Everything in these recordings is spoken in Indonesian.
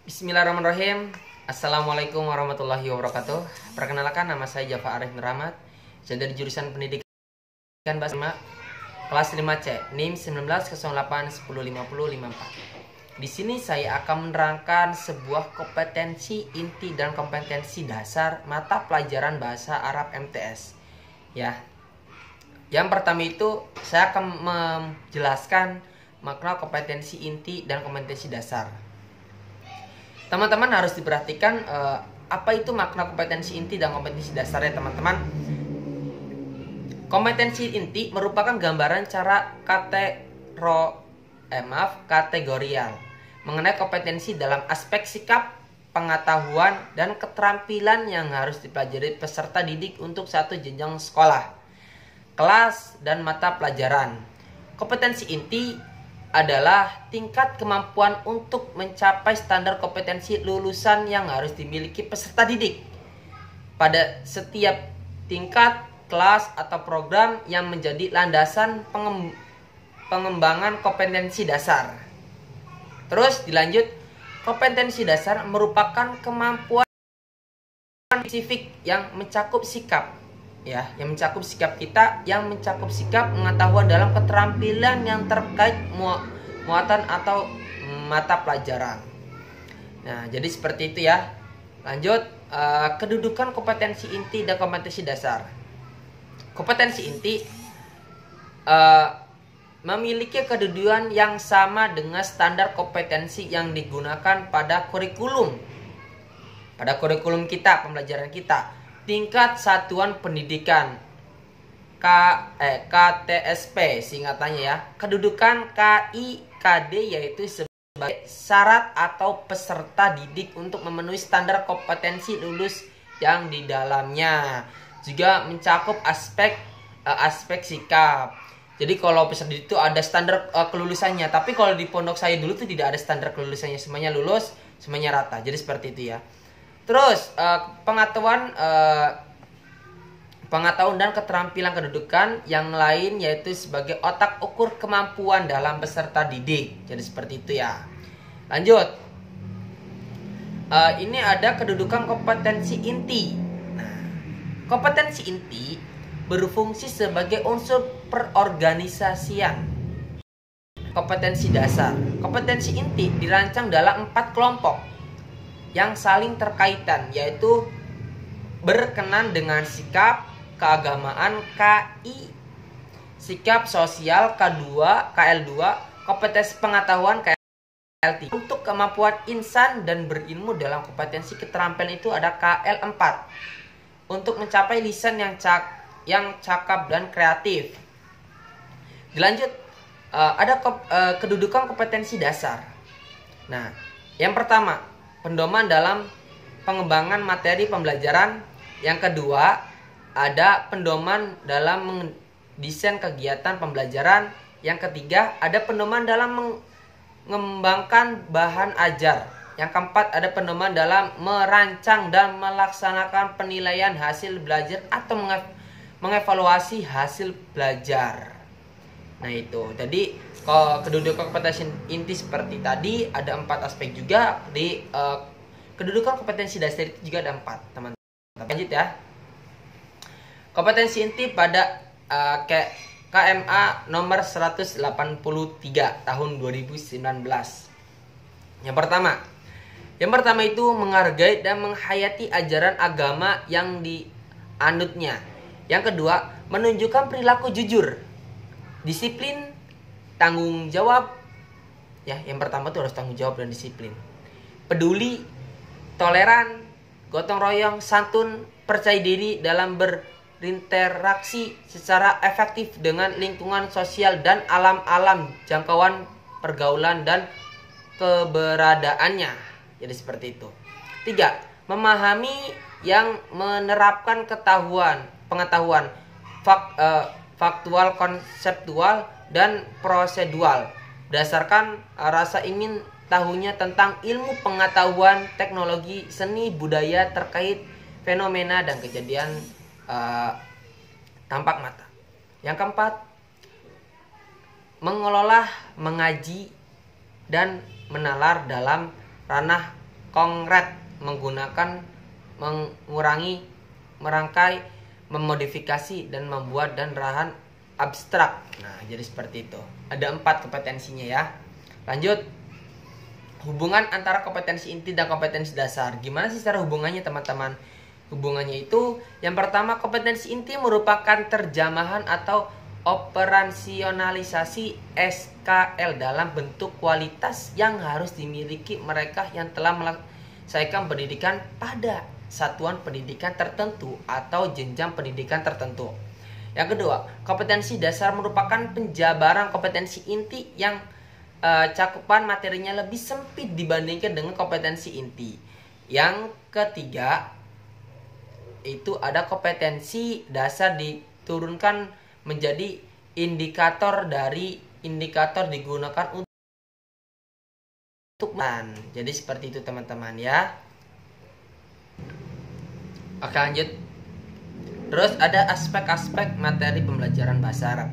Bismillahirrahmanirrahim. Assalamualaikum warahmatullahi wabarakatuh. Perkenalkan, nama saya Jafar Arif Nur Rahmat. Saya dari jurusan Pendidikan Bahasa Isyarat, kelas 5C, NIM 1908105054. Di sini saya akan menerangkan sebuah kompetensi inti dan kompetensi dasar mata pelajaran bahasa Arab MTS. Ya. Yang pertama itu saya akan menjelaskan makna kompetensi inti dan kompetensi dasar. Teman-teman harus diperhatikan apa itu makna kompetensi inti dan kompetensi dasarnya, teman-teman. Kompetensi inti merupakan gambaran cara kategorial mengenai kompetensi dalam aspek sikap, pengetahuan, dan keterampilan yang harus dipelajari peserta didik untuk satu jenjang sekolah, kelas, dan mata pelajaran. Kompetensi inti adalah tingkat kemampuan untuk mencapai standar kompetensi lulusan yang harus dimiliki peserta didik pada setiap tingkat, kelas, atau program yang menjadi landasan pengembangan kompetensi dasar. Terus dilanjut, kompetensi dasar merupakan kemampuan spesifik yang mencakup sikap, yang mencakup sikap kita, yang mencakup sikap, pengetahuan dalam keterampilan yang terkait muatan atau mata pelajaran. Nah, jadi seperti itu ya. Lanjut, kedudukan kompetensi inti dan kompetensi dasar. Kompetensi inti memiliki kedudukan yang sama dengan standar kompetensi yang digunakan pada kurikulum kita, pembelajaran kita, tingkat satuan pendidikan KTSP singkatannya ya. Kedudukan KIKD yaitu sebagai syarat atau peserta didik untuk memenuhi standar kompetensi lulus yang di dalamnya. Juga mencakup aspek sikap. Jadi kalau peserta didik itu ada standar kelulusannya, tapi kalau di pondok saya dulu tuh tidak ada standar kelulusannya, semuanya lulus, semuanya rata. Jadi seperti itu ya. Terus pengetahuan dan keterampilan kedudukan yang lain yaitu sebagai otak ukur kemampuan dalam peserta didik. Jadi seperti itu ya. Lanjut, ini ada kedudukan kompetensi inti. Nah, kompetensi inti berfungsi sebagai unsur perorganisasian. Kompetensi dasar. Kompetensi inti dirancang dalam 4 kelompok yang saling terkaitan, yaitu berkenan dengan sikap, keagamaan KI, sikap sosial KL2, kompetensi pengetahuan KL3. Untuk kemampuan insan dan berilmu dalam kompetensi keterampilan itu ada KL4. Untuk mencapai lisan yang cakap dan kreatif. Dilanjut, ada kedudukan kompetensi dasar. Nah, yang pertama, pedoman dalam pengembangan materi pembelajaran. Yang kedua, ada pedoman dalam mendesain kegiatan pembelajaran. Yang ketiga, ada pedoman dalam mengembangkan bahan ajar. Yang keempat, ada pedoman dalam merancang dan melaksanakan penilaian hasil belajar atau mengevaluasi hasil belajar. Nah itu, jadi kedudukan kompetensi inti seperti tadi ada 4 aspek juga. Di kedudukan kompetensi dasar itu juga ada 4, teman-teman. Lanjut ya. Kompetensi inti pada KMA nomor 183 tahun 2019. Yang pertama itu menghargai dan menghayati ajaran agama yang dianutnya. Yang kedua, menunjukkan perilaku jujur, disiplin, tanggung jawab. Ya, yang pertama tuh harus tanggung jawab dan disiplin. Peduli, toleran, gotong royong, santun, percaya diri dalam berinteraksi secara efektif dengan lingkungan sosial dan alam jangkauan pergaulan dan keberadaannya. Jadi seperti itu. 3. Memahami yang menerapkan pengetahuan faktual, konseptual, dan prosedural berdasarkan rasa ingin tahunya tentang ilmu pengetahuan, teknologi, seni, budaya terkait fenomena dan kejadian tampak mata. Yang keempat, mengelola, mengaji, dan menalar dalam ranah konkret, mengurangi, merangkai, memodifikasi, dan membuat dan rahan abstrak. Nah, jadi seperti itu. Ada 4 kompetensinya ya. Lanjut. Hubungan antara kompetensi inti dan kompetensi dasar. Gimana sih secara hubungannya teman-teman? Hubungannya itu, yang pertama, kompetensi inti merupakan terjemahan atau operasionalisasi SKL dalam bentuk kualitas yang harus dimiliki mereka yang telah menyelesaikan pendidikan pada satuan pendidikan tertentu atau jenjang pendidikan tertentu. Yang kedua, kompetensi dasar merupakan penjabaran kompetensi inti yang cakupan materinya lebih sempit dibandingkan dengan kompetensi inti. Yang ketiga, itu ada kompetensi dasar diturunkan menjadi indikator digunakan untuk jadi seperti itu teman-teman ya. Oke, lanjut. Terus ada aspek-aspek materi pembelajaran bahasa Arab.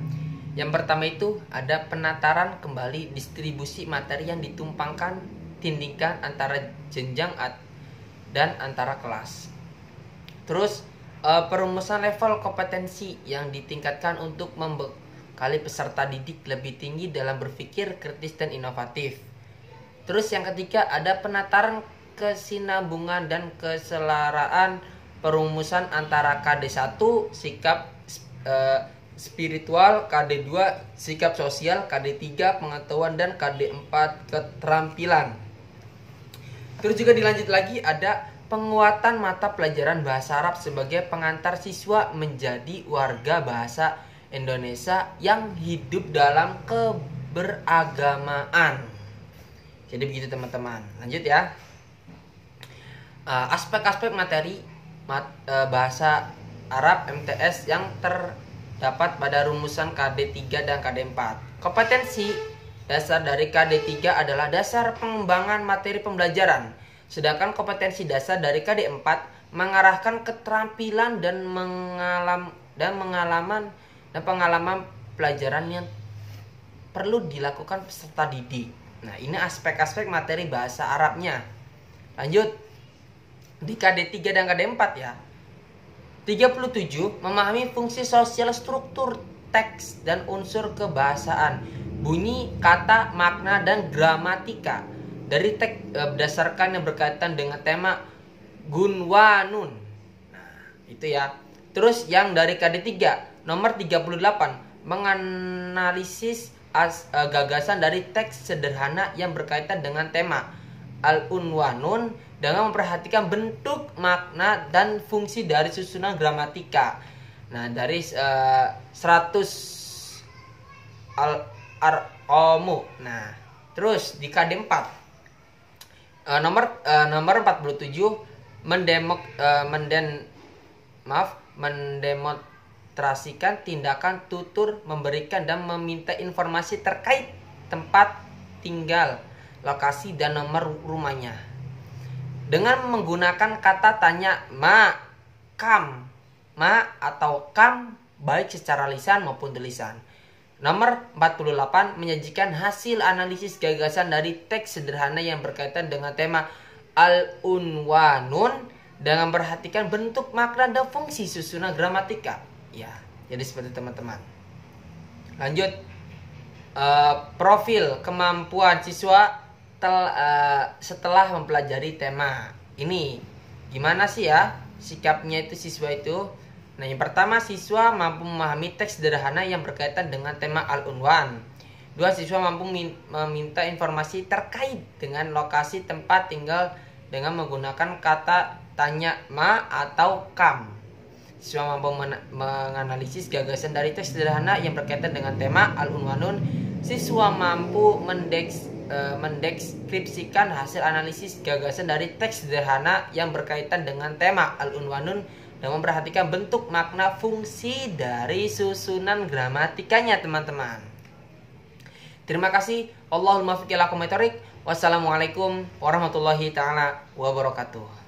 Yang pertama itu ada penataran kembali distribusi materi yang ditumpangkan tindingkan antara jenjang dan antara kelas. Terus perumusan level kompetensi yang ditingkatkan untuk membekali peserta didik lebih tinggi dalam berpikir kritis dan inovatif. Terus yang ketiga ada penataran kesinambungan dan keselaraan perumusan antara KD1 sikap spiritual, KD2 sikap sosial, KD3 pengetahuan, dan KD4 keterampilan. Terus juga dilanjut lagi ada penguatan mata pelajaran bahasa Arab sebagai pengantar siswa menjadi warga bahasa Indonesia yang hidup dalam keberagamaan. Jadi begitu teman-teman. Lanjut ya. Aspek-aspek materi bahasa Arab MTS yang terdapat pada rumusan KD3 dan KD4. Kompetensi dasar dari KD3 adalah dasar pengembangan materi pembelajaran. Sedangkan kompetensi dasar dari KD4 mengarahkan keterampilan dan pengalaman pelajaran yang perlu dilakukan peserta didik. Nah, ini aspek-aspek materi bahasa Arabnya. Lanjut. Di KD3 dan KD4 ya. 37 memahami fungsi sosial struktur teks dan unsur kebahasaan, bunyi, kata, makna, dan gramatika dari teks berdasarkan yang berkaitan dengan tema gunwanun. Nah, itu ya. Terus yang dari KD3 nomor 38 menganalisis gagasan dari teks sederhana yang berkaitan dengan tema al-unwanun dengan memperhatikan bentuk, makna, dan fungsi dari susunan gramatika. Nah, dari 100 al-arqamu. Nah, terus di KD4 nomor 47 mendemonstrasikan tindakan tutur, memberikan dan meminta informasi terkait tempat tinggal, lokasi, dan nomor rumahnya dengan menggunakan kata tanya ma, kam, ma atau kam baik secara lisan maupun tulisan. Nomor 48 menyajikan hasil analisis gagasan dari teks sederhana yang berkaitan dengan tema al-unwanun dengan memperhatikan bentuk, makna, dan fungsi susunan gramatika. Ya, jadi seperti teman-teman. Lanjut, profil kemampuan siswa setelah mempelajari tema ini. Gimana sih ya sikapnya itu siswa itu? Nah, yang pertama, siswa mampu memahami teks sederhana yang berkaitan dengan tema al-unwan. 2. Siswa mampu meminta informasi terkait dengan lokasi tempat tinggal dengan menggunakan kata tanya ma atau kam. Siswa mampu menganalisis gagasan dari teks sederhana yang berkaitan dengan tema al-unwanun. Siswa mampu mendeskripsikan hasil analisis gagasan dari teks sederhana yang berkaitan dengan tema al-unwanun dan memperhatikan bentuk, makna, fungsi dari susunan gramatikanya, teman-teman. Terima kasih. Allahumma fiqh lakum. Wassalamualaikum warahmatullahi taala wabarakatuh.